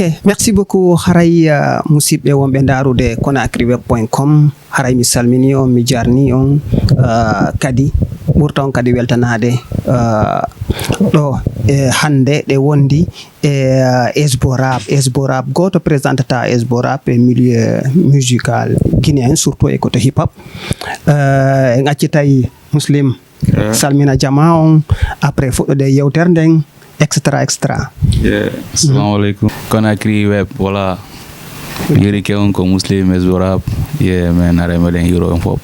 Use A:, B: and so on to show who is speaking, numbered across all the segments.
A: Ok, merci beaucoup haray musidɓe wonɓe ndarude konacriweb.com. haray mi salmini on, mi jarni on, kadi ɓurta on kadi weltanade ɗo hande ɗe wondi esborap goto présentata esborap e milieu musical guinéen surtout e côté hip hop. En accitay muslim salmina jama on après fuɗɗode yewtere nden extra.
B: Assalamu alaikum. Conakry web, voilà. Yeri ke on ko muslim esborap men are meden euro en fop.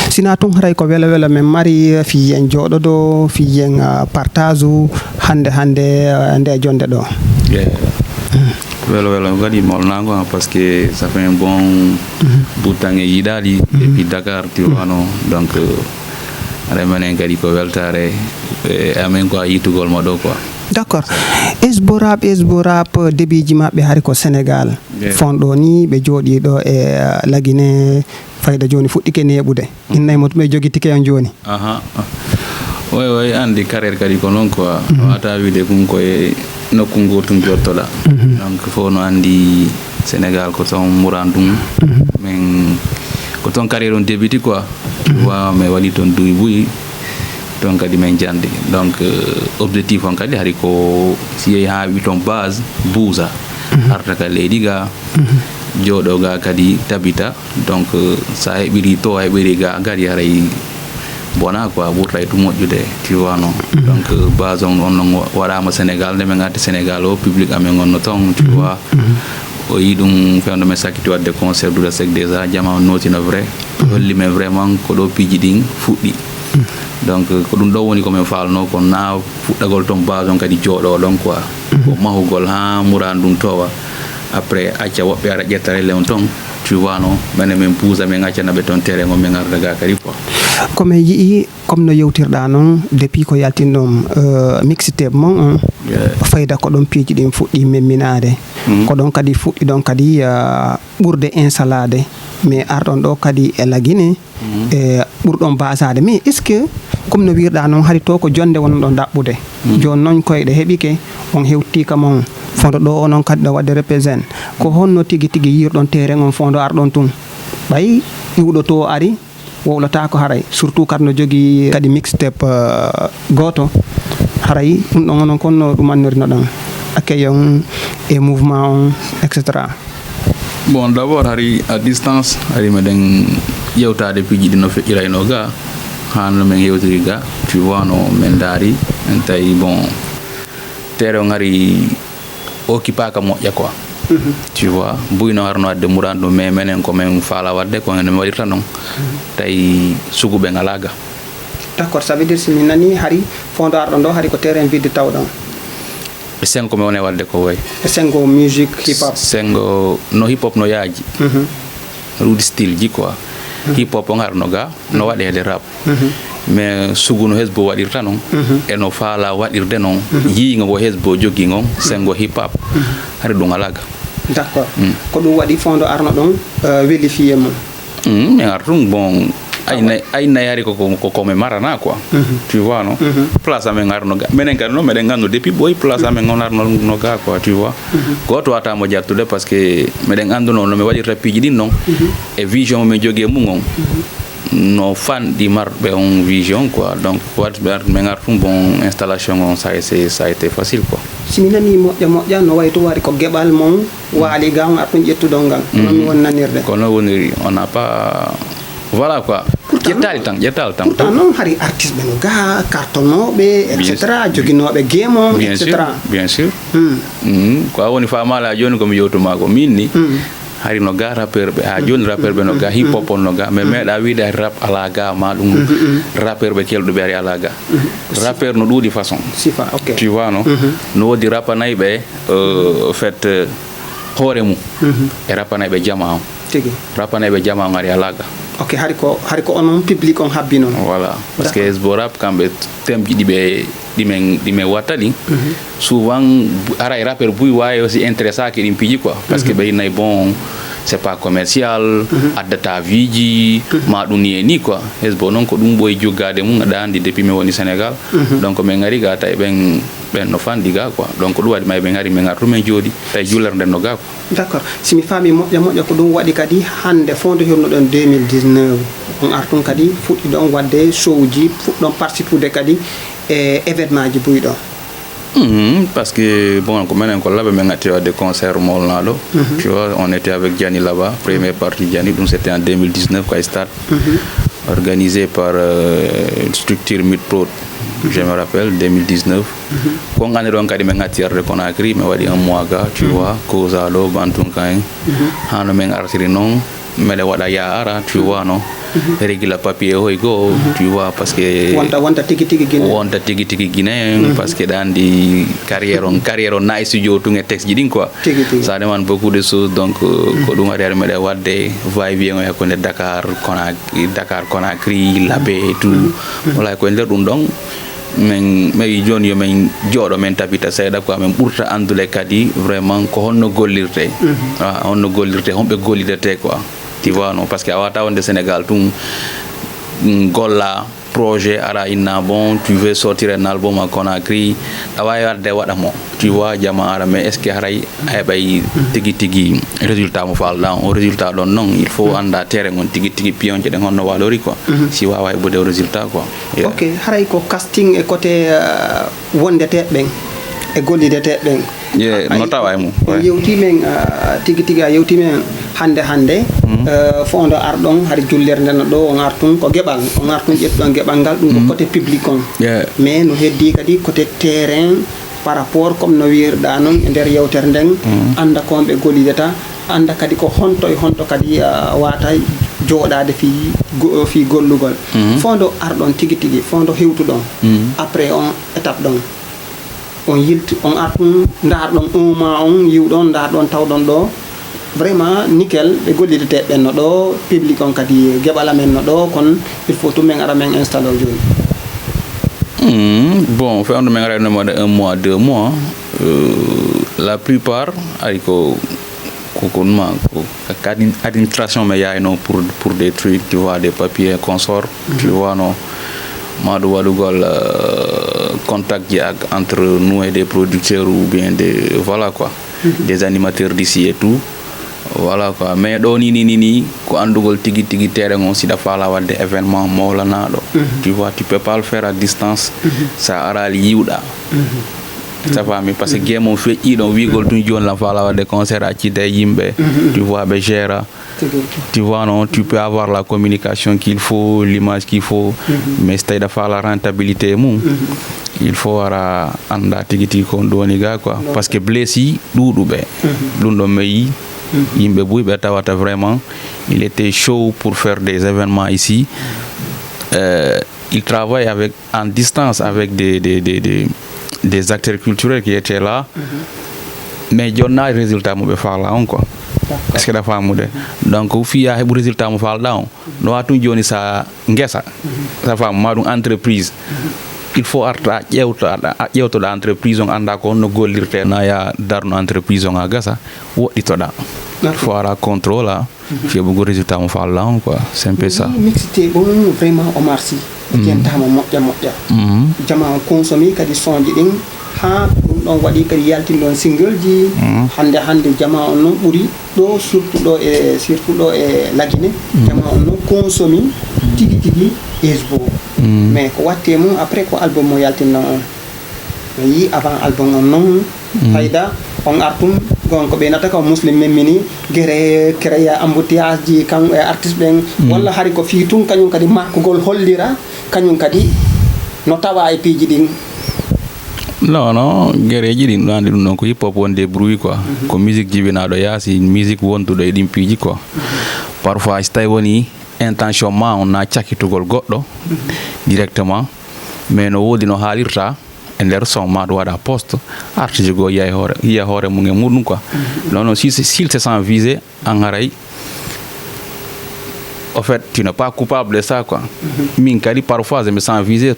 A: Sina tun haray ko wela men mari fiyen joɗoɗo fiyen partage hande nde jonde ɗo.
B: Welo gadi molnango parce que ça fait un bon bout de temps yidali depuis Dakar tu vois non, donc are menen gadi ko weltare amen ko yitugol mo do quoi.
A: D'accord. Esborap début ji maɓɓe hari ko Sénégal fonɗo ni ɓe jooɗi ɗo e lagine fayda joni fuɗɗike neɓude innay mo ɓe jogi tike on joni.
B: Oui, andi carrière kadi ko non quoi wata wide kum koye nokku gotum jottoɗa donc fo no andi Sénégal ko ton murandum men ko ton carrière on débuti quoi wa mais waɗi ton duy buy donc kadi men jandi donc objectif on kadi hari ko si yehi ha wi ton base buusa arta ka leydi ga joɗo ga kadi tabita donc sa heɓiri to a heɓiri ga gadi haray bona quoi ɓurtay to moƴƴude tu vois non donc base on non waɗama Sénégal nde min garti Sénégal o public amen gonno ton tu vois o yi ɗum fewde men sakkiti wadde concert duɗa sec déjà jama notina vrai holli men vraiment ko ɗo piiji ɗin fuɗɗi donc ko ɗum ɗo woni komin falno ko na fuɗɗagol ton base on kadi jooɗo ɗon quoi ko mahugol ha muran ɗum towa après acca woɓɓe ara ƴettarelle on ton tu vois non mene min pousa min accanaɓe ton terrain on min arda ga kadi quoi.
A: Comme yii comme no yewtirɗa noon depuis ko yaltinɗon mixtape mon on fayda ko ɗon piiji ɗin fuɗɗi memminade ko ɗon kadi fuɗɗi ɗon kadi ɓurde installade mais arɗon ɗo kadi e lagine e ɓurɗon basade mais est ce que comme no wirɗa noon hari to ko jonde wonɗon ɗaɓɓude joni noon koyɗe heɓike on hewtika mon fondo ɗo onon kadi ɗo wadde représente ko honno tigui yirɗon terrain on fondo arɗon tun ɓay iwɗo to ari wowlata ko haray surtout kadi no jogui kadi mixtape goto haray ɗum ɗon onon konno ɗum annorino ɗon accueillon et mouvement on etc.
B: Bon d'abord hari à distance hari meɗen yewtade piiji ɗi no feƴƴirayno ga hanno men yewtiri ga tu vois no men daari en tawi bon terrain on hari occupaka moƴƴa quoi tu vois buyno harno wadde muran ɗum mais menen ko men faala wadde ko ene waɗirta noon tawi suguɓe ngalaga.
A: D'accord, ça veut dire si mi nani hari fondo arɗon ɗo hari ko terrain vide tawɗon
B: ɓe sengo mi wone wadde ko way
A: e sengo musique hip hop
B: sengo no hip hop no yaaji rude style ji quoi hip hop on harno ga no waɗede rap mais sugu no hesbo waɗirta noon e no faala waɗirde noon yiiga ngo hesbo jogui ngon sengo hip hop hari ɗum alaga.
A: D'accord. Ko ɗum waɗi fondo arno ɗon vérifié mon
B: mi ar ɗum bon aynayi hari kome marana quoi tu vois non place amen arno ga menen kadi noon meɗen gandu depuis ɓoy place amen on arno no ga quoi tu vois goto watamo jattude par ce que meɗen anduno no mi waɗirta piiji ɗin noon e vision momin jogui e mum on no fanɗi marɓe on vision quoi donc wat min ar ɗum bon installation on ça a été facile quoi.
A: simi nani moƴƴa no way to wari ko gueɓal mon waali ga on arɗum ƴettuɗon ngal non mi won nanirde
B: kono woniri on n'a pas voilà quoi ƴettali tan
A: pourtant noon hari artiste ɓe no ga cartonnoɓe etc joguinoɓe guémon etc
B: bien sûr ko a woni famala joni komi yewtuma ko min ni hari no ga rappeur ɓe ha joni rappeur ɓe no ga hip hop on no ga mais meeɗa wiide hari rap ala ga ma ɗum rappeur ɓe kelɗuɓe hari ala ga rappeur no ɗuuɗi façon tu vois non no wodi rappanayi ɓe fait hoore mum e rappanayi ɓe jama on
A: tigi
B: rappanayi ɓe jama on hari ala ga.
A: Ok, hari ko onon public on habbi non.
B: Voilà, parce que esborap kamɓe temji ɗimen watta ɗin souvent ara e rappeur buy wawi aussi intéressaki ɗin piiji quoi parce que ɓe innayi bon c'est pas commercial addata viiji ma ɗum ni e ni quoi hesbo noon ko ɗum ɓoyi joggade mum aɗa andi depuis mi woni Sénégal donc min gari ga tawi ɓen ben no fandi ga quoi donc ɗum waɗi may ɓe gari ɓe gartu men jooɗi tawi jullerde nden no ga quoi.
A: D'accord, simi faami moƴƴa ko ɗum waɗi kadi hande fonde hirnoɗon 2019 on artun kadi fuɗɗi ɗon wadde show ji fuɗɗon participude kadi e événement ji buyɗon.
B: Parce que bon comme on là mais on des concerts molnado tu vois on était avec Gianni là-bas première partie Gianni donc c'était en 2019 quoi start organisé par une structure Midpro je me rappelle 2019 quand on a donc kadi men ngatiar de Conakry mais wadi un mois ga tu vois causa do bantun kain hano men artiri non mele wada ya ara tu vois non régula papier hoy go tu vois parce que
A: wonta tigi guinéen parce que dans di carrière on nice studio tout nge texte jidin quoi ça demande beaucoup de choses donc ko dum ari mele wadde va et vient ko ne Dakar Conakry Labé tout wala ko nder dum donc men may joni yo men jodo men tabita sayda ko men burta andule kadi vraiment ko honno gollirte honno gollirte hombe gollidete quoi tu vois non parce que awata on de Sénégal tout golla projet ara inna bon tu veux sortir un album à Conakry away wadde wadamo tu vois jama ara mais est ce que haray ay bay tigi résultat mo fal dans au résultat don non il faut anda terrain on tigi pion je den honno walori quoi si wawa bude résultat quoi ok haray ko casting e côté wondete ben e gollidete ben
B: no tawa mu
A: yewti men tigi a yewti men hande fondo ardon hari jullerde no do on artun ko gebal on artun ƴetton gebal ngal dum ko côté public on mais no heddi kadi côté terrain par rapport comme no wirda non e der yewtere nden anda ko be golidata anda kadi ko honto kadi wata joodade fi gollugol fondo ardon tigi fondo hewtudon après on étape don on yilti on artun ndardon un mois on yiwdon ndardon tawdon do vraiment nickel be gollidete ben no do public on kadi gebala men no do kon il faut tout men ara men installer joni
B: bon fait on men ara no un mois 2 mois la plupart ariko kokonma ko administration mais ya non pour des trucs tu vois des papiers consorts tu vois non madu wadugol contact entre nous et des producteurs ou bien des voilà quoi des animateurs d'ici et tout voilà quoi mais do ni ko andugol tigi terrain on si da fala wadde événement mawlana do tu vois tu peux pas le faire à distance ça ara yiwda ça va mais parce que game on fait idon wigol tun jon la fala wadde concert a ci day yimbe tu vois be gère tu vois non tu peux avoir la communication qu'il faut l'image qu'il faut mais c'est da fala rentabilité mum il faut ara anda tigi ko doni ga quoi parce que blessi dudube lundo meyi yimbe buy tawata vraiment il était chaud pour faire des événements ici il travaille en distance avec des acteurs culturels qui étaient là mais jonna résultat mo be fala on quoi est-ce que la famude donc o fiya hebu résultat mo fala down no watu joni sa ngesa sa fam madum entreprise il faut arta ƴewto da entreprise on anda ko no gollirte na ya darno entreprise on agasa woɗɗitoɗa il faut ara contrôle fiyabugo résultat mo falla on quoi c'est un peu ça
A: mixité bon vraiment Omar Sy jentama moƴƴa jama on consommé kadi sonji ɗin ha ɗum ɗon waɗi kadi yaltin ɗon single ji hande jama on non ɓuuri ɗo surtout ɗo e Laguiné jama on non consommé tigi esbo mais ko watte mum après ko album mo yaltinno on mi yi avant album on non hayda on artum gonko be nata ko muslim memmini gere créa embouteillage ji kan e artiste ben walla hari ko fi tun kanyum kadi makugol hollira kanyum kadi no tawa e piji din
B: non gereji din do andi dum ko hip hop wonde bruit quoi ko musique jibina do yasi musique wondu do e dim piji quoi parfois stay woni intention ma on na ciakitugol goddo directement mais no wodi no halirta e nder son ma do wada poste artiste go yay hore mu nge mudum quoi non si s'il se sent visé en haray en fait tu n'es pas coupable de ça quoi min kadi parfois je me sens visé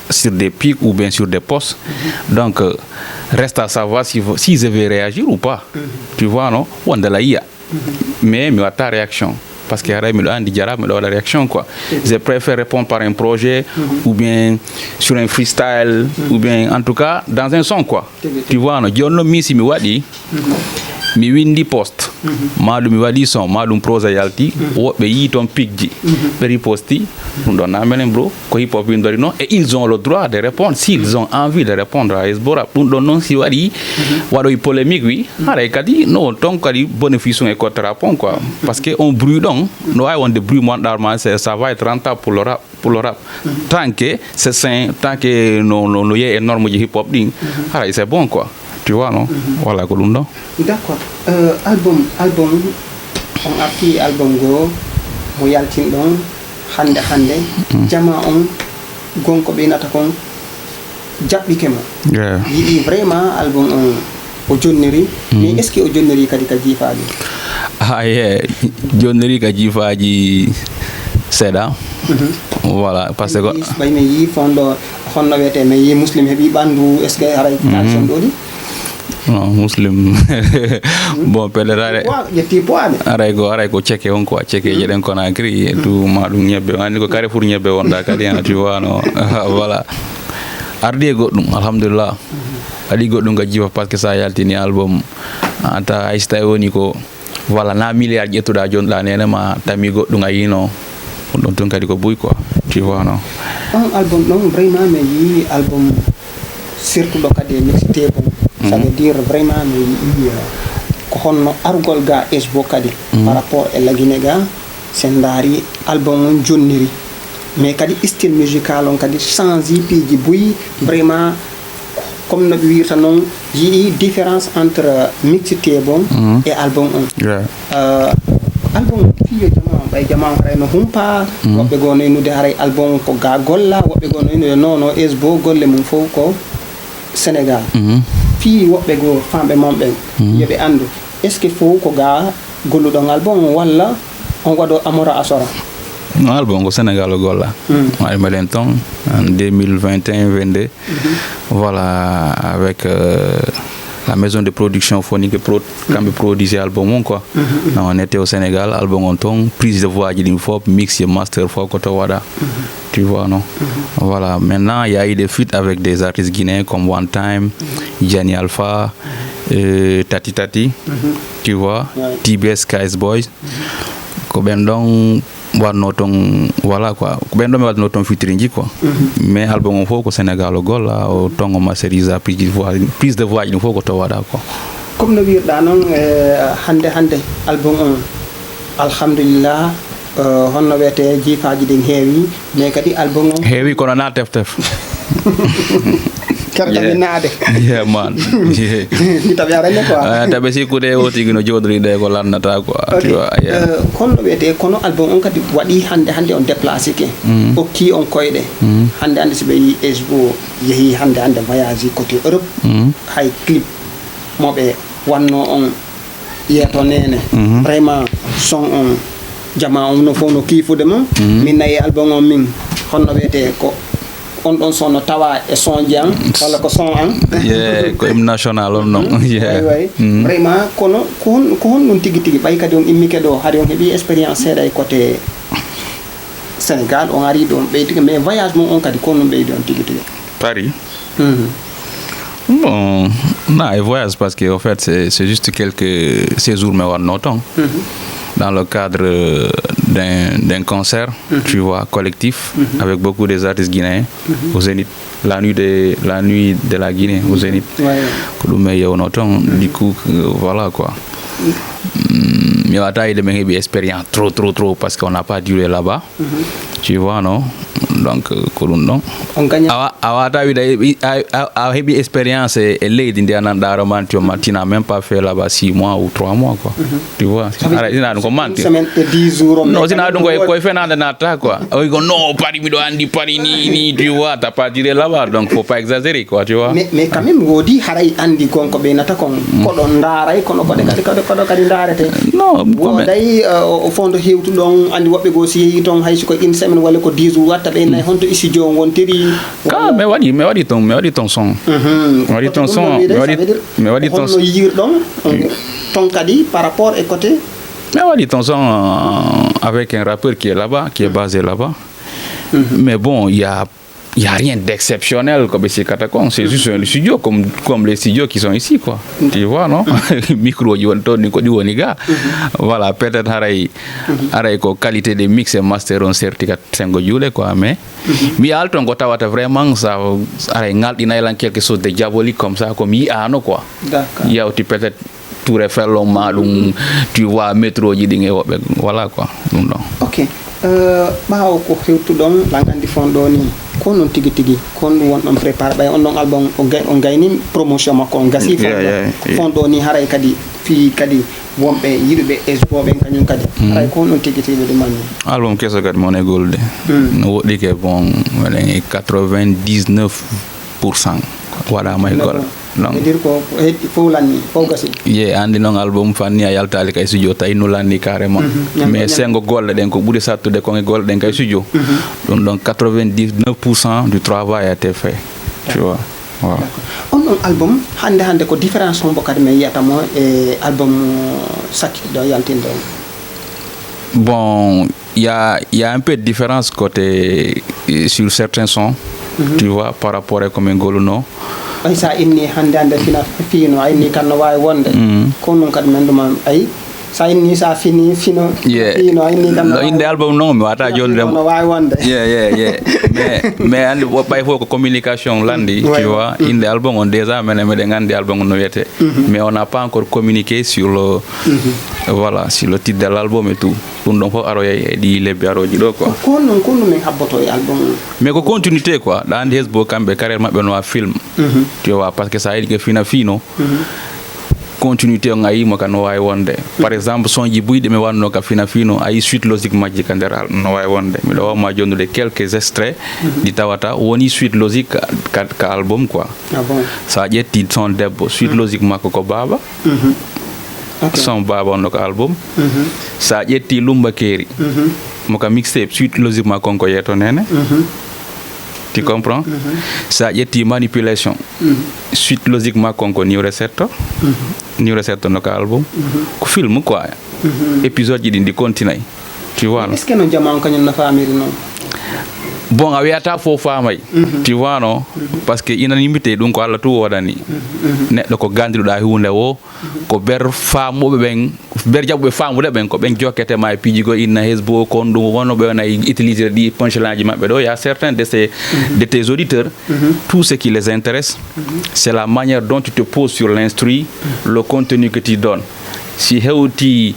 B: sur des pics ou bien sur des postes donc reste à savoir si je vais réagir ou pas tu vois non on de la IA mais mi wata réaction parce que mi do andi jara mi do la réaction quoi. Je préfère répondre par un projet ou bien sur un freestyle ou bien en tout cas dans un son quoi. Tu vois no jonno mi si mi wadi mi windi post maɗum mi waɗi son maɗum prosa yalti woɓɓe yi toon pigji ɓe riposti ɗum ɗon namenen bro ko hip hop windori noon et ils ont le droit de répondre s'ils ont envie de répondre à esbora ɗum ɗon noon si waɗi waɗoy polémique wi haray kadi non ton kadi bénéfice e cottera pon quoi parce que on bruit ɗon no wawi wonde bruit monɗarma ça va être rentable pour le rap tant que c'est sain tant que no yeye e norme ji hip hop ɗin haray c'est bon quoi. Tu vois non voilà ko ɗum ɗon
A: d'accord album on arti album go mo yaltin ɗon hande jama on gonko ɓe nata kon jaɓɓike mo yiɗi vraiment album on o jonniri mais est ce que o jonniri kadi ka jiifaji
B: jonniri ka jiifaji seeɗa voilà parce que
A: ɓaymi yi fonɗo honno wiyete mi yi muslim heeɓi ɓandu est ce que haray action ɗoɗi
B: non muslim bon pelletare aray ko ceke on quoi ceke je den Conakry et tout maɗum ñebbe andi ko Carrefour ñebbe wonda kadi tu vois no voilà ardi goɗɗum alhamdulillah adi goɗɗum ga jifa parce que ça yaltini album anta hay so tawi woni ko voilà na milliard ƴettuɗa jonɗa nene ma tami goɗɗum a yino ɗum tun kadi ko buy quoi tu vois no
A: on album ɗon vraiment mi yi album surtout ɗo kadi mixtape ça veut dire vraiment mi yi ko honno argol ga esbo kadi par rapport e lagine ga sen daari album on jonniri mais kadi style musical on kadi change piji buy vraiment comme no ɓe wirta noon yii différence entre mixtape on et album on album fiyo jama harayno humpa woɓɓe goo no innude haray album ko ga golla woɓɓe goo no innude non esbo golle mum fof ko Sénégal fi woɓɓe goo famɓe momɓen yoɓe andu est ce que fof ko ga golluɗon album walla on waɗo amora asora
B: non album ko Sénégal o golla mari mbaɗen ton en 2021-22 voilà avec la maison de production phonique kamɓe produisé album on quoi on était au Sénégal album on ton prise de voix ji ɗin fof mix et master fof ko to waɗa tu vois non voilà maintenant il y a eu des feats avec des artistes guinéens comme One Time Gianni Alpha Tati tu vois TBS KS Boys ko ɓen ɗon watno ton voilà quoi ko ɓen ɗon mi watno ton featuring ji quoi mais album on fof ko Sénégal o golla o ton o masterise prise de voix ji ɗum fof ko to waɗa quoi
A: comme no wirɗa noon hande album on alhamdulillah honno wiyete jiifaji ɗin heewi mais kadi album on
B: heewi kono na teftef
A: karɗami naade
B: man
A: mi tawi arane quoi
B: taɓe sikkude o tigi no jodoriɗe ko lannata quoi tu vois
A: kono wiyete kono album on kadi waɗi hande on déplacé ke okki on koyɗe hande so ɓe yi esbo yeehi hande voyage côté Europe hay clip moɓe wanno on yeeto nene vraiment son on jama on no fof no kiifude mo min nayi album on min honno wiyete ko on ɗon son no tawa e son ji an walla ko son an
B: ko hymne national on noon
A: vraiment kono ko hon ɗum tigi ɓay kadi on immike ɗo haade on heeɓi expérience seeɗa e côté Sénégal on ari ɗon ɓeytike mais voyage mum on kadi ko ɗum ɓeydi on tigi
B: Paris bon non et voyage parce que en fait c'est juste quelques séjours mais wanno ton dans le cadre d'un concert tu vois collectif avec beaucoup des artistes guinéens au Zénith la nuit de la Guinée au Zénith ko ɗum e yewno ton du coup voilà quoi mi wata yide men heeɓi expérience trop parce qu'on n'a pas duré là-bas tu vois non donc ko ɗum ɗon a wata wiide a heeɓi expérience e leydi ndi ananɗa romantion ma tina même pas fait là-bas 6 mois ou 3 mois quoi tu vois sina ɗum ko manti non sina ɗum koye fenade natta quoi oy ko non Paris miɗo andi Paris ni tu vois t'as pas duré là-bas donc faut pas exagérer quoi tu vois
A: mais quand même woodi haray andi gonko ɓe nata kon koɗon ndaaray kono koɗo kadi ndaarete
B: non
A: woday o fondo hewtu ɗon andi woɓɓe goo si yeehi toon hayso ko une semaine walla ko 10 jours watta ɓe nayi honto studio gontiri
B: mi waɗi ton son mi waɗi ton son mi waɗi ton son
A: yirɗon ton kadi par rapport e côté
B: Mais on dit ton son avec un rappeur qui est là-bas, qui est basé là-bas. Mais bon, il y a rien d'exceptionnel comme ces catacombes. C'est juste un studio comme les studios qui sont ici, quoi. Tu vois, non? Micro, voilà, peut-être avec qualité de mix et master on certificat 5 jours, quoi. Mais alto, on a vraiment ça, il y a quelque chose de diabolique comme ça, comme il y a, quoi. Il y a peut-être tout refaire l'homme, tu vois, métro, voilà, quoi.
A: Ok. Ɓaawo ko hewtuɗon langandi fonɗo ni ko noon tigi tigi kon ɗum wonɗon préparé ɓay on ɗon album o gayni promotion makko on gasi fonɗo ni haray kadi fi kadi wonɓe yiɗuɓe esboɓe kañum kadi haray ko noon tigi tigi ɗum manni
B: album keso kadi mon e golde no woɗɗi ke bon waɗen 99% waɗama e gol
A: dire ko heddi fof lanni fof gasi
B: andi noon album fanni a yaltali kay studio tawi no lanni carrément mais sengo golle ɗen ko ɓuuri sattude kon e golle ɗen kay studio ɗum ɗon 99% du travail a été fait tu vois wow.
A: On ɗon album hande ko différence on bo kadi min yiyatamo e album sakkitiɗo yaltinde on
B: bon il y a un peu de différence côté sur certains sons tu vois par rapport à comme goluno
A: ay sa inni hande fina fino ay ni kan no wawi wonde ko non kadi men dum ay sa inni sa fino fino ay ni kan
B: no inde album non mi wata jolde
A: no wawi wonde
B: mais andi wo bay fo ko communication landi tu vois inde album on déjà men me de ngandi album no wete mais on n'a pas encore communiqué sur le voilà sur le titre de l'album et tout ɗum ɗon fof aroya ɗi lebbi aroji ɗo quoi
A: ko non min habboto e album
B: mais ko continuité quoi ɗa andi hesbo kamɓe carrière maɓɓe no a film tu vois parce que ça yiɗi ke fina fino continuité on ayimo ka no wawi wonde par exemple son ji buyɗe mi wanno ka fina fino ayi suite logique majji ka nder no wawi wonde miɗo wawma jonnude quelques extraits ɗi tawata woni suite logique ka album quoi sa ƴetti son debbo suite logique makko ko baba son baba on ko album sa ƴetti lumba keeri moka mixtape suite logiquement konko yeto nene tu comprends sa ƴetti manipulation suite logiquement konko new resetto no ko album ko film quoi épisode ji ɗi continue tu vois
A: est ce que no jaman kañum no famiri non
B: bon a wiyata fo famay tu vois non parce que ina yimɓete ɗum ko Allah tu woɗani neɗɗo ko gandiɗoɗa hunde o ko ber famuɓe ɓen ber jaɓuɓe famude ɓen ko ɓen jokketema e piijigo inna hesbo kon ɗum wonno ɓe wona utiliser ɗi punchline ji maɓɓe ɗo y a certains de tes auditeurs tout ce qui les intéresse c'est la manière dont tu te poses sur l'instru le contenu que tu donnes si hewti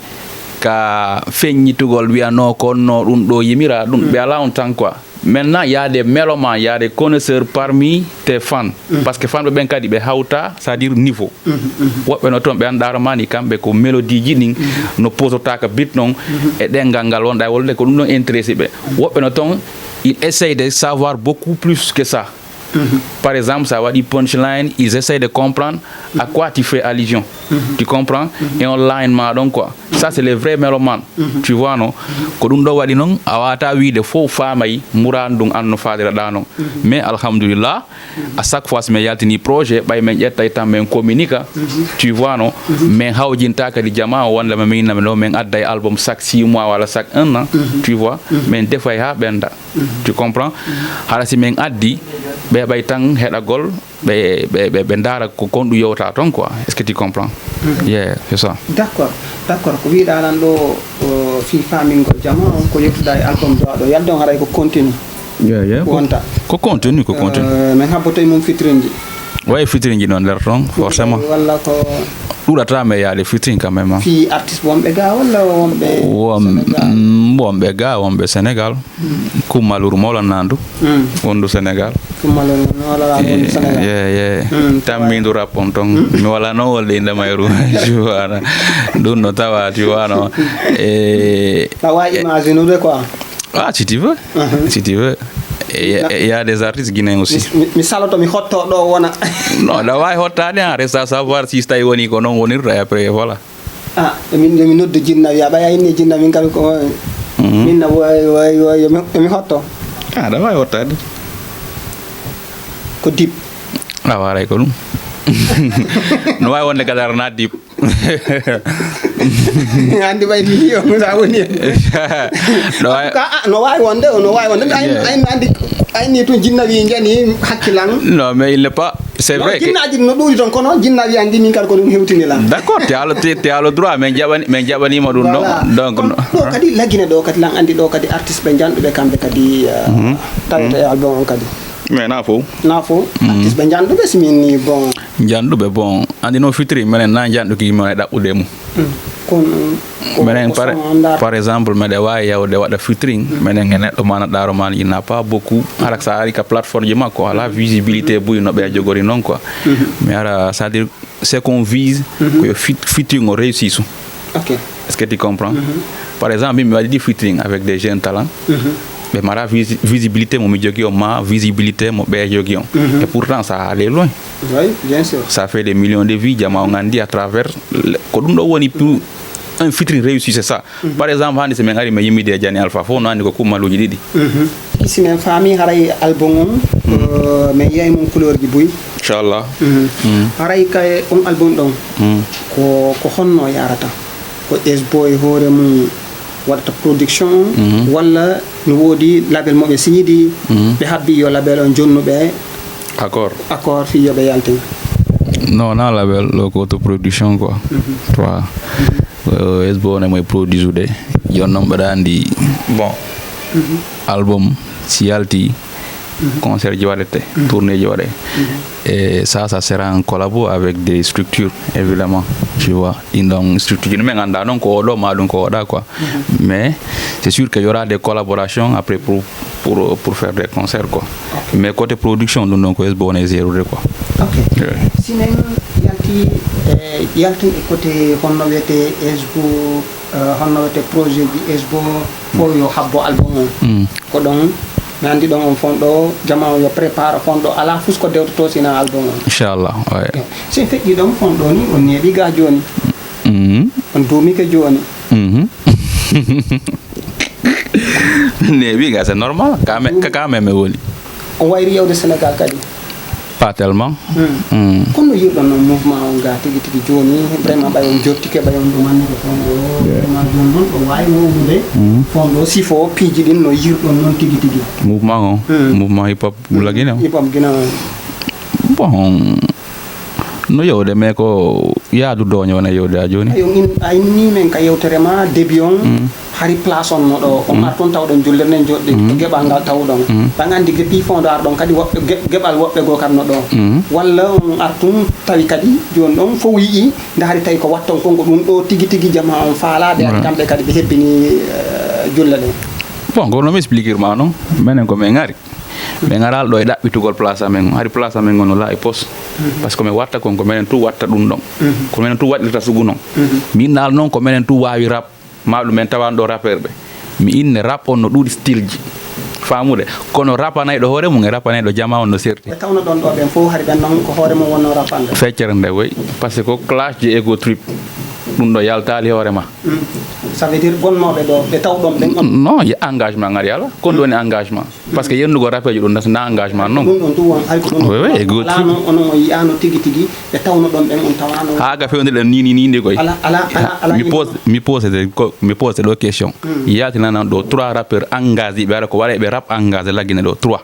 B: ka feññitugol wiyano konno ɗum ɗo yimira ɗum ɓe ala on tan quoi maintenant il y a des mélomanes il y a des connaisseurs parmi tes fans parce que fans ben kadi be hawta c'est-à-dire niveau wobbe no ton be andara mani kambe ko mélodie ji din no posota ka bit non e dengal ngal wonda wolde ko dum non intéressé be wobbe no ton il essaye de savoir beaucoup plus que ça par exemple ça va dire punchline ils essayent de comprendre à quoi tu fais allusion tu comprends et online ma donc quoi ça c'est les vrais mélomanes tu vois non ko dum do wadi non awata wi de fo famay murandum anno fadira da non mais alhamdulillah à chaque fois me yaltini projet bay men jetta tam men communique tu vois non mais hawjinta ka di jama wonde me minna no men adday album chaque 6 mois wala chaque 1 an tu vois mais des fois ha benda tu comprends hala si men addi be bay tan hedagol be ndara ko kondu yowta ton quoi est-ce que tu comprends yeah c'est ça
A: d'accord ko wiida nan do fi famingol jama on ko yettuda e album do yaldon haray ko continue
B: yeah
A: wonta
B: ko continue
A: men habboto e mum fitrinji
B: way fitrinji non der ton forcément
A: walla ko
B: ɗurata me yaade fitrin quand même
A: fi artiste wonɓe ga walla
B: wonɓe ga wonɓe Sénégal Kumalour mawla nandu wondu Sénégal
A: Kumalour wala wondu Sénégal
B: tammindu rappon ton mi wala no wolde inde mayru juwana ɗum no tawa tu vois no
A: e tawa imagine de quoi
B: si tu veux il y a des artistes guinéens aussi
A: mi saloto mi hotto do wona
B: non da way hottade en reste à savoir si stay woni ko non wonirta après voilà
A: min noddu jinna ya ba yayni jinna min kal ko minna way mi hotto
B: da way hottade
A: ko dip
B: waray ko dum no way wonde gadar na dip
A: andi bay ni yo sa woni no way wonde ay andi to jinna wi ngani hakkilan
B: non mais il n'est pas c'est vrai que
A: jinnaji no duri ton kono jinna wi andi min kar ko dum hewtini la
B: d'accord te alo droit mais jabani ma dum donc
A: do kadi lagine do kadi lan andi do kadi artiste be jandube kambe kadi tawete album on kadi
B: mais nafo
A: artiste be jandube simini bon
B: jandube bon andi no fitri menen na jandu ki mo dabbude mu menen par exemple mede wawi yawde wada featuring menen e neddo mana daro man il n'a pas beaucoup ala sa ari ka plateforme ji makko ala visibilité buy no be jogori non quoi mais ara ça dire c'est qu'on vise que featuring on réussisse.
A: OK,
B: est-ce que tu comprends? Par exemple mi wadi featuring avec des jeunes talents be mara visibilité mo mi jogi on ma visibilité mo be jogi on et pourtant ça allait loin.
A: Oui, bien sûr,
B: ça fait des millions de vues jama on andi à travers ko dum do woni pour un featuring réussi, c'est ça. Par exemple hande se men ari me yimi de Jani Alpha fo no andi ko kumaluji didi
A: ici men famille haray album mais yey mon couleur gi buy
B: inchallah
A: haray kay on album don ko honno yarata ko S-Boy hore mum wadata production walla no wodi label mo be signidi be habbi yo label on jonnube accord fi yo be yaltin
B: non na label lo ko to production quoi toi S-Boy ne moy produire yo nombe dandi bon album si yalti concert ji wadete tournée ji wade et ça sera en collabo avec des structures évidemment, tu vois, une structure mais anda donc do ma donc da quoi mais c'est sûr qu'il y aura des collaborations après pour faire des concerts quoi mais côté production donc S-Boy est zéro quoi.
A: OK, sinon yalti côté honno wete S-Boy honno wete projet bi S-Boy fo yo habbo album ko don mi andi don on fondo jama yo prépare fondo ala fusko dewto sina album
B: inchallah ouais
A: c'est fait di don fondo ni on nebi ga joni on dumi ke joni
B: nebi ga c'est normal ka même woni
A: on wayri yewde Sénégal kadi
B: pas tellement
A: comme yo don mouvement on ga tigi joni vraiment bay on jottike bay on do manne ko fondo vraiment don on way wobude fondo sifo piji din no yirdon non tigi
B: mouvement hip hop la Guinée bon no yewde mais ko yaadu doño wona yewde a joni
A: ay ni men ka yewtere ma début on hari place on no do on arton tawdon jullerne jodde gebal ngal tawdon bangandi gepi fondo ardon kadi wobbe gebal wobbe go kam no do walla on artum tawi kadi jon don fo wi nda hari tay ko watton kongo dum do tigi jama on faala be kambe kadi be hebbini jullale
B: bon ko no mi expliquer ma non menen ko me ngari be ngaral do e dabbitugol place amen hari place amen ngono la e poste parce que me watta kon ko menen tu watta dum don ko menen tu wadirta sugu non min nal non ko menen tu wawi rap ma dum men tawan do rapper be mi inne rap on no dudi style ji famude kono rapanay do hore mun rapanay do jama on no serti
A: tawno don do ben fo hari ben non ko hore mo wonno rapande
B: feccere nde way parce que ko clash ji ego trip dum do yaltali hore ma
A: ça veut dire bonno be do be tawdom ben
B: non ya engagement ngari yalla kon doni engagement parce que yendugo rapper ji do na engagement non
A: dum du won alko dum
B: oui ego trip
A: on o yiano tigi be tawno don ben on tawano
B: haga fewde den ni de koy
A: ala
B: mi pose do question yati nan do 3 rappeurs engagés be ko wala be rap engagé la Guinée do 3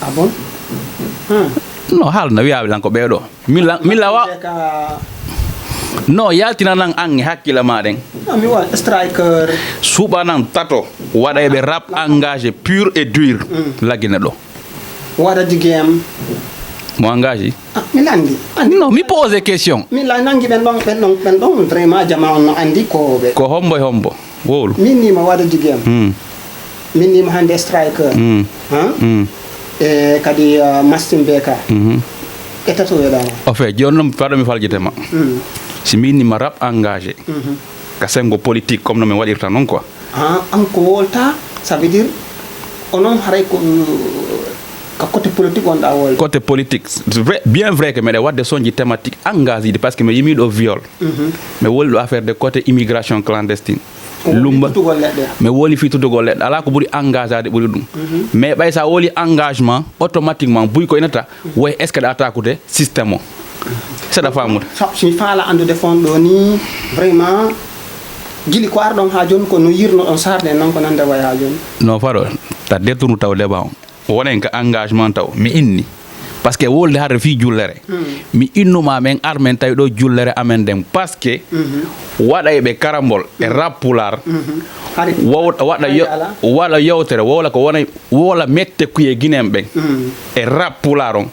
A: ah bon
B: no hal na wi'a lan ko be do mila wa no yaltina nan angi hakkila maden
A: mi wa striker
B: suba nan tato wada be rap engagé pur et dur la Guinée do
A: wada di game
B: mo engagé
A: mi landi
B: non mi pose question
A: mi la nangi ben don vraiment jama on andi ko be
B: ko hombo wol
A: minni ma wada di game minni ma hande striker e kadi Mastin Beka etato weda
B: o fe jonnom fado mi faljitema si minni ma rap engagé ka sengo politique comme no me wadirta non quoi
A: anko wolta ça veut dire onon haray ko ka côté politique on da wol
B: côté politique bien vrai que me de wadde sonji thématique engagé parce que me yimi do viol me wol do affaire de côté immigration clandestine lumba mais woli fi tudo golle ala ko buri engagé buri dum mais bay sa woli engagement automatiquement buy ko inata way est ce que da attaquer système seɗa famude
A: somi faala andude fon ɗo ni vraiment gili ko arɗon ha joni ko no yirno ɗon sarde noon ko nande way ha joni
B: non faɗo ta détournu taw débat o wonen ko engagement taw mi inni par ce que wolde harde fi jullere mi innuma men armen tawi ɗo jullere amen nden par ce que waɗa ɓe karambol e rappular waɗa yewtere wola ko wona wola mette kuye guinen ɓen e rappular on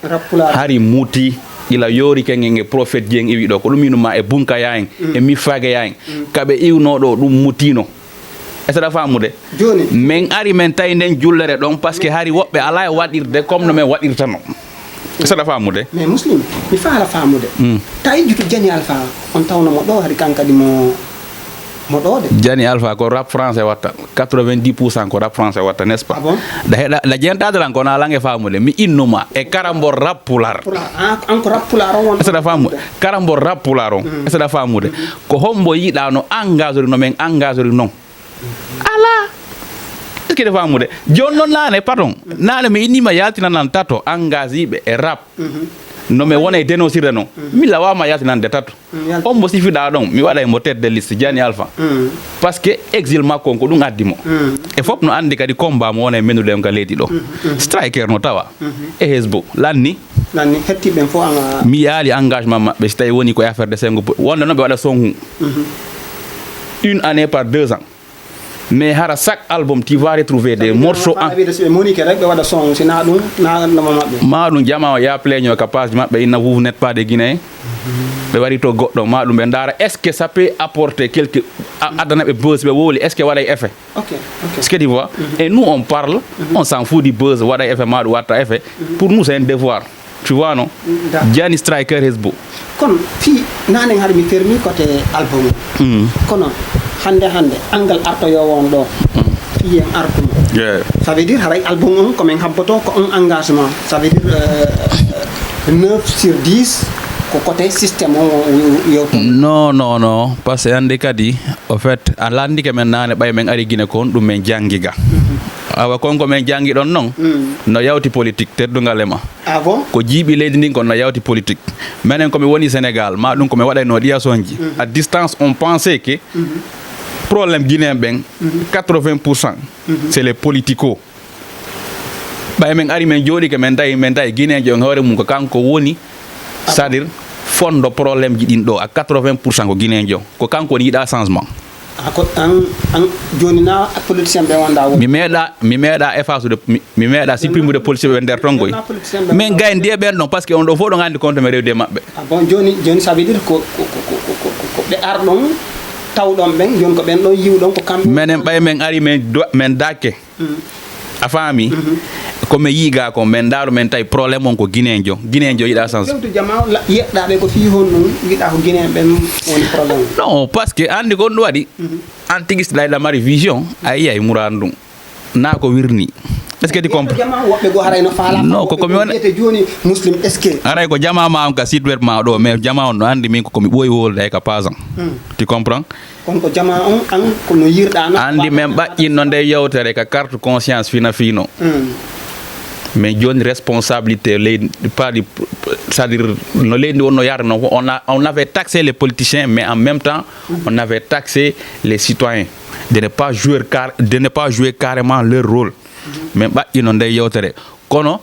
B: hari muti ila yori kengen e prophète jeng iwi ɗo ko ɗum inuma e bunkaya en e miffageya en kaɓe iwnoɗo ɗum mutino e saɗa famude
A: joni
B: min ari men tawi nden jullere ɗon par ce que hari woɓɓe ala e waɗirde comme no min waɗirtano saɗa famude
A: mais muslim mi faala famude tawi jutu Jani Alpha on tawnomo ɗo hari kankadi mo ɗo de
B: Jani Alpha ko rap français watta 90% ko rap français watta n'est-ce pas la jentadalan kono alange famude mi innuma e karambor rap pular
A: anko rap pular on
B: saɗa famude karambor rap pular on saɗa famude ko hombo yiɗa no engageri no men engageri non ala est-ce que de famude joni noon nane pardon nane mi innima yaltinanan tato engagé ɓe e rap no mi wona e dénoncirde noon mi lawama yaltinande tato on mo sifiɗa ɗon mi waɗa e mo tête de liste Jani Alpha par ce que exil makko ko ɗum addimo e fof no andi kadi combat mo wona e mennude ka leydi ɗo striker no tawa e hesbo lanni
A: hettiɓen fof
B: mi yaali engagement maɓɓe so tawi woni koye affaire de sengo wonde noon ɓe waɗa sonhu une année par 2 ans mais hara chaque album tu vas retrouver des morceaux ma ɗum jama o ya pleño ka page maɓɓe inna vous n'êtes pas de Guinée ɓe wari to goɗɗo ma ɗum ɓe ndaara est ce que ça peut apporter quelque addana ɓe buzz ɓe wowli est ce que waɗa effet ce que tu vois et nous on parle on s'en fout du buzz waɗa effet ma ɗum watta effet pour nous c'est un devoir tu vois non Jani striker hesbo
A: kono fi nanen har mi fermi côté album kono hande angal artoyowo on ɗo fiyen artumo ça veut dire haray album on komin habboto ko on engagement ça veut dire 9 sur 10 ko côté système on yewto
B: non parce que ande kadi au fait ala andi ke men nane ɓay men ari Guinée kon ɗum men jangiga awa konko men jangi ɗon noon no yawti politique teddugal ema ko jiiɓi leydi ndin kon no yawti politique minen komi woni Sénégal ma ɗum komi waɗayno ɗiyasonji à distance on pensait que problème guinéen ɓen 80% c'est les politico ɓay men ari men jooɗi ke men tawi guinéen jo hoore mum ko kanko woni c'est à dire fondo probléme ji ɗin ɗo à 80% ko guinéen jo ko kanko woni yiɗa changement
A: ko an joni na politicien ɓe wonda woni
B: mi meeɗa effaceude mi meeɗa supprimude politicien ɓe nder tongoy min gay ndiye ɓen ɗon par ce que on ɗo fof ɗon andi compte me rewde maɓɓe
A: bon joni ça veut dire ko ɓe arɗon tawɗon ɓen joni ko ɓen ɗon yiwɗon ko kamɓe
B: minen ɓay men ari men dakke a faami komi yiiga ko men ndaaru men tawi probléme on ko guinéen jo yiɗa sens
A: jama yeɗɗaɓe ko fi hon noon yiɗa ko guinéen ɓen woni probléme
B: non parce que andi kon ɗum waɗi an tigui so ɗayɗa mari vision a yiyay muradu ɗum na ko wirni est ce que ti comprend
A: woɓɓe go haray no faala
B: non ko komi wona
A: joni muslim est ce que
B: aray ko jama ma am ka site web ma ɗo mais jama on no andi min ko komi ɓooyi wolde hay ka pasan tu comprends
A: kon ko jama on an ko no yirɗa no
B: andi men ɓaƴƴinno nde yewtere ka carte conscience fino mais joni responsabilité leydi pas du c'est à dire no leydi wonno yarde non on avait taxé les politiciens mais en même temps on avait taxé les citoyens de ne pas jouer carrément leur rôle mais ɓaƴƴino nde yewtere kono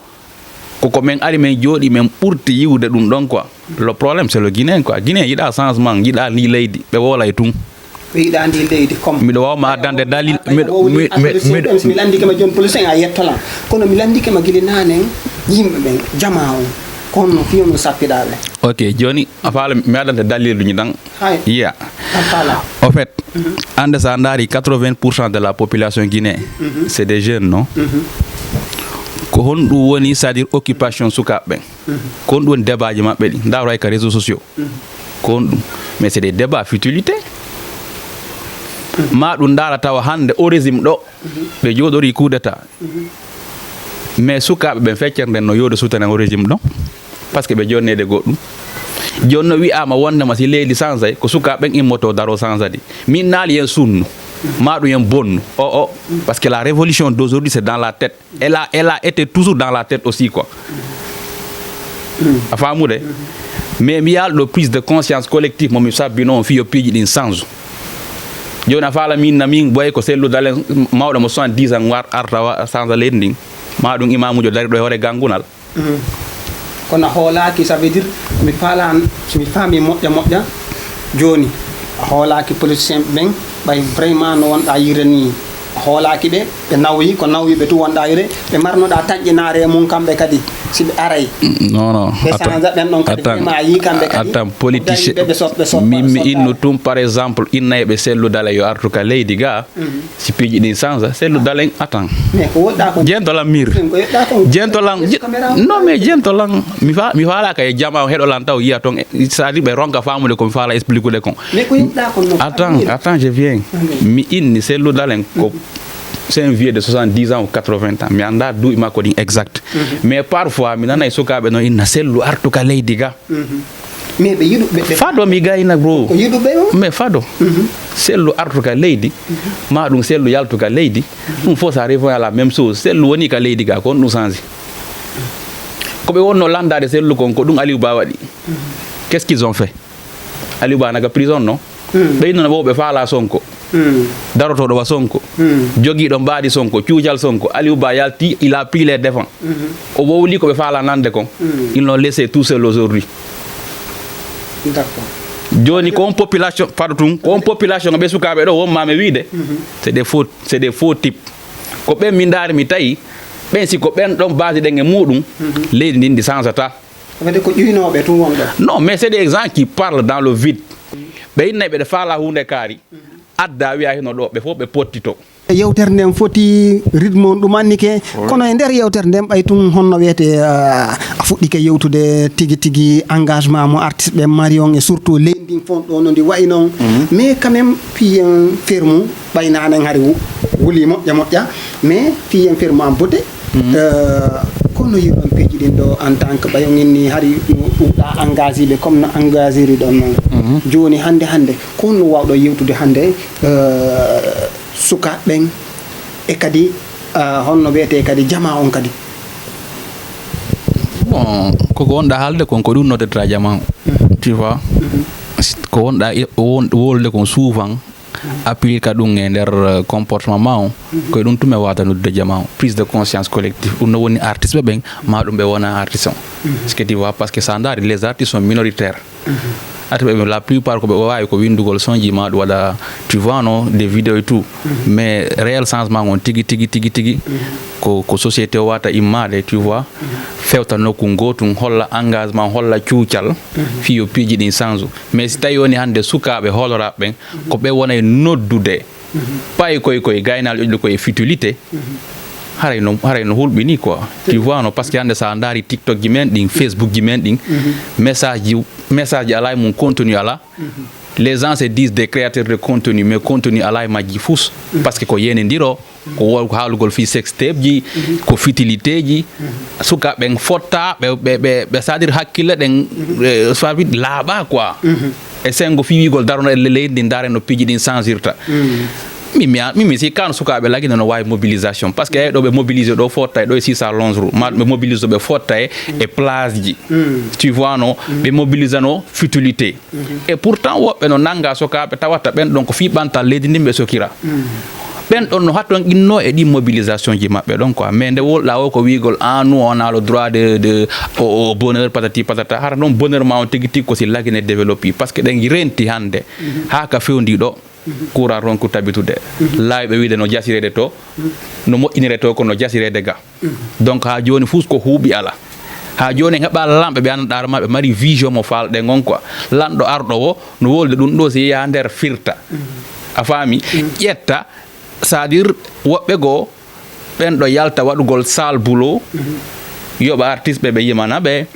B: koko men ari men jooɗi men ɓurti yiwde ɗum ɗon quoi le problème c'est le Guinéen quoi Guinéen yiɗa changement yiɗa ni leydi ɓe wolay tun
A: ɓe yiɗa ndi leydi comme
B: miɗo wawma addande dalil
A: mi landikema joni politicien a yettola kono mi landikema guili nanen yimɓe ɓen jama o kono fiyono sappiɗa ɓe
B: ok joni a faala mi addante daliluji tan yiya au fait ande sa daari 80% de la population guinéen c'est des jeunes non ko hon ɗum woni c'est à dire occupation sukaɓe ɓen ko hon ɗum woni débat ji maɓɓe ɗi ndaro hay ka réseaux sociaux ko hon ɗum mais c'est des débats futilité ma ɗum ndaara tawa hande au régime ɗo ɓe jooɗori coup d'état mais sukaɓe ɓen feccere nden no yooɗo soutenen o régime ɗon par ce que ɓe jonnede goɗɗum joni no wiyama wondema si leydi sansay ko sukaɓe ɓen immoto daro sansadi min naali yen sunnu ma ɗum yen bonnu parce que la révolution d'aujourd'hui c'est dans la tête elle a été toujours dans la tête aussi quoi a famude mais mi yalɗo prise de conscience collective momi sabbino on fiyo piiji ɗin change joni a faala min na min boy ko selludalen mawɗo mo 70 ans arta change leydi ndin ma ɗum imamujo dari ɗo e hoore gangunal
A: kono hoolaki ça veut dire mi faalan somi faami moƴƴa joni a hoolaki politicien ɓen ɓay vraiment no wonɗa yire ni a hoolaki ɓe nawyi ko nawyiɓe tu wonɗa yire ɓe marnoɗa taƴƴinare mum kamɓe kadi si ɓe aray
B: non
A: ɓe change ɓen ɗon kadi vraiment a yi kamɓe kadi
B: attends politicien mi inno tum par exemple innayɓe selludale yo artu ka leydi ga si piiji ɗin change selludalen attends
A: mais ko woɗɗa ko
B: jentolan mir jentolan non mais jentolan mi faalaka e jama heɗolan taw yiya toon c'est à dire ɓe ronka famude komi faala expliquer kon
A: mais ko yiɗɗa ko
B: attends je viens mi inni selludalen ko c'est un vieux de 70 ans ou 80 ans mi anda duuɓi makko ɗin exact mais parfois mi nana e sukaɓe noon inna sellu artu ka leydi ga
A: mais ɓe yiɗuɓe
B: fado mi gayna bro
A: ko yiɗuɓe o
B: mais fado sellu artu ka leydi ma ɗum sellu yaltu ka leydi ɗum fof ça revient à la même chose sellu woni ka leydi ga ko on ɗum change koɓe wonno landade sellu kon ko ɗum Aliou Ba waɗi qu'est ce qu'ils ont fait Aliou Ba naga prison non ɓeynona ɓo ɓe faala Sonko darotoɗo wa Sonko jogiiɗo mbaɗi Sonko cuucal Sonko Aliou Ba yalti il a pris les défenses o wowli ko ɓe faala nande kon ils l'ont laissé tout seul aujourd'hui
A: d'accord
B: joni ko on population pardon ko on population ɓe sukaɓe ɗo wonmami wiide c'est des faux types ko ɓen min daari mi tawi ɓen siko ɓen ɗon base ɗen e muɗum leydi ndin ndi changata
A: ko ƴuynoɓe tu wonɗo
B: non mais c'est des gens qui parlent dans le vide ɓe innayi ɓeɗe faala hunde kaari adda wiya heno ɗo ɓe fof ɓe pottito
A: yewtere nden foti rythme on ɗum annike kono e nder yewtere nden ɓay tun honno wiyete a fuɗɗike yewtude tigui engagement mo artiste ɓe mari on et surtout leydi ndin fon ɗo no ndi wayi noon mais quand même piyen ferme ɓaynanen haari wuli moƴƴa mais piyen ferme en beauté kono yiɗon peeji ɗin ɗo en tant que ɓayon inni haari no ɗuɗa engagé ɓe comme no engagé ri ɗon noon joni hande kono wawɗo yewtude hande sukaɓe ɓen e kadi honno wiyete kadi jama on kadi
B: bon koko wonɗa haalde kon ko ɗum noddata jama o tu vois ko wonɗa wolde kon souvent applique ɗum e nder comportement ma o koye ɗum tume wata noddude jama o prise de conscience collective ɗum no woni artiste ɓe ɓen ma ɗum ɓe wona artiste o ce que tu vois parce que sa daari les artistes sont minoritaires la plupart ko ɓe wawi ko windugol sonji ma ɗum waɗa tu vois no des vidéos et tout mais réel changement on tigui ko société o wata immade tu vois fewta nokku gotum holla engagement holla cuucal fiyo piiji ɗin change mais si tawi woni hande sukaɓe holoraɓe ɓen ko ɓe wona e noddude pay koye gaynal ƴoƴde koye futilité haray no hulɓini quoi tu vois no parce que hande sa daari TikTok ji men ɗin Facebook ji men ɗin message ji ala e mum contenu ala les gens se disent des créateurs de contenu mais contenu ala e majji fus parce que ko yenediro ko haalugol fi sextape ji ko futilité ji sukaɓe ɓen fotta ɓe c'est-à-dire hakkille ɗen soit laaɓa quoi e sengo fiwigol darono e leydi ndi daare no piiji ɗin changirta mimi si kano sukaɓe lagi no wawi mobilisation parce que ɗo ɓe mobilise ɗo fotta ɗo e 611 ru ma ɓe mobilise ɓe fotta e place ji tu vois no ɓe mobilise no futilité et pourtant woɓɓe no nanga sukaɓe tawata ɓen ɗon ko fi ɓantal leydi ndin ɓe sokira ɓen ɗon no hatton inno e ɗi mobilisation ji maɓɓe ɗon quoi mais nde wolɗa o ko wigol nous on a le droit de au bonheur patati patata hara noon bonheur ma on tigui ko si lagine développé parce que ɗen renti hande ha ka fewndi ɗo courant ronku tabitude laawi ɓe wiide no jasirede to no moƴƴinire to ko no jasirede ga donc ha joni fus ko huuɓi ala ha joni heɓa lamɓe ɓe anndaɗa ma ɓe mari vision mo falɗe gon quoi lanɗo arɗo o no wolde ɗum ɗo si yeeya nder firta a faami ƴetta c'est à dire woɓɓe goo ɓen ɗo yalta waɗugol sale boulot yoɓa artiste ɓe yimana ɓe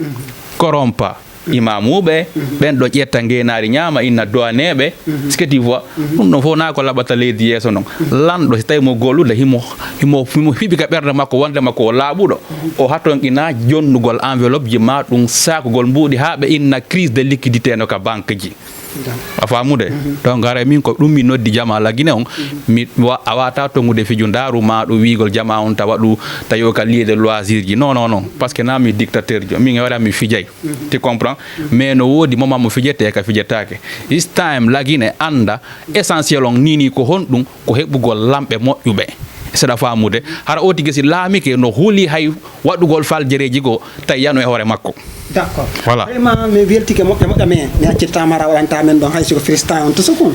B: corrompa imamuɓe ɓen ɗo ƴetta ngenari ñaama inna dowaneɓe ce que tu vois ɗum ɗon fof na ko laɓata leydi yeeso noon lanɗo si tawi mo gollude himo hiɓi ka ɓerde makko wonde makko o laaɓuɗo o haton ina jonnugol enveloppe ji ma ɗum sakogol mbuuɗi ha ɓe inna crise de liquidité no ka banque ji a famude donc gara min ko dum mi noddi jama la Guinée on mi awata tongude fi jundaru ma do wigol jama on tawadu tayo ka lié de loisir ji non parce que na mi dictateur jo mi ngara mi fijay tu comprends mais no wodi moma mo fijete ka fijetake this time la Guinée anda essentiel on nini ko hondum ko hebugol lambe moƴƴube seda famude hara oti gesi laami ke no huli hay wadugol fal jereji go tay yano e hore makko.
A: D'accord.
B: Voilà.
A: Vraiment me weltike mo men mi accirta mara wanta men don hay siko freestyle on to sukun.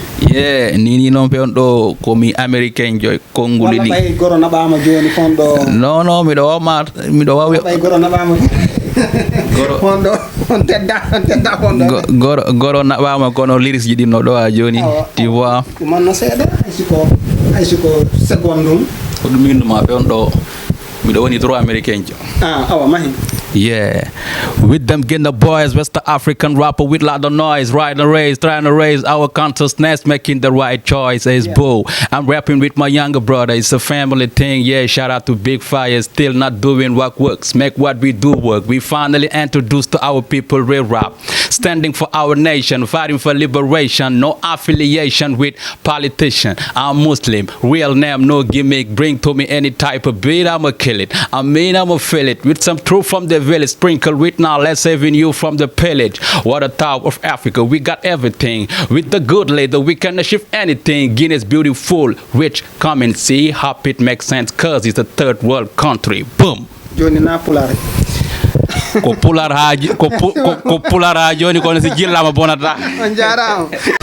B: Ni non pe on do ko mi américain joy konguli ni.
A: Wala bay goro nabama joni fondo.
B: Non mi do wawi
A: bay goro nabama. Goro fondo on tedda fondo.
B: Goro nabama kono lyrics ji dinno do a joni tu vois.
A: Man no seda hay siko secondum
B: ko dum min ma pe on do mi do woni 3 américain jo.
A: Awa mahi.
B: Yeah, with them getting the boys, West African rapper with lot of noise, riding a race, trying to raise our consciousness, making the right choice. It's boo. I'm rapping with my younger brother. It's a family thing. Yeah, shout out to Big Fire. Still not doing what works. Make what we do work. We finally introduced to our people real rap. Standing for our nation, fighting for liberation. No affiliation with politician. I'm Muslim. Real name, no gimmick. Bring to me any type of beat, I'ma kill it. I'ma fill it with some truth from the village, sprinkled with knowledge, saving you from the pillage. What a top of Africa, we got everything. With the good leader, we can achieve anything. Guinea's beautiful, rich, come and see. Hope it makes sense, cause it's a third world country. Boom.
A: Joni na pular.
B: Ko pular ha joni kono si jilla ma bonata.
A: On jaram.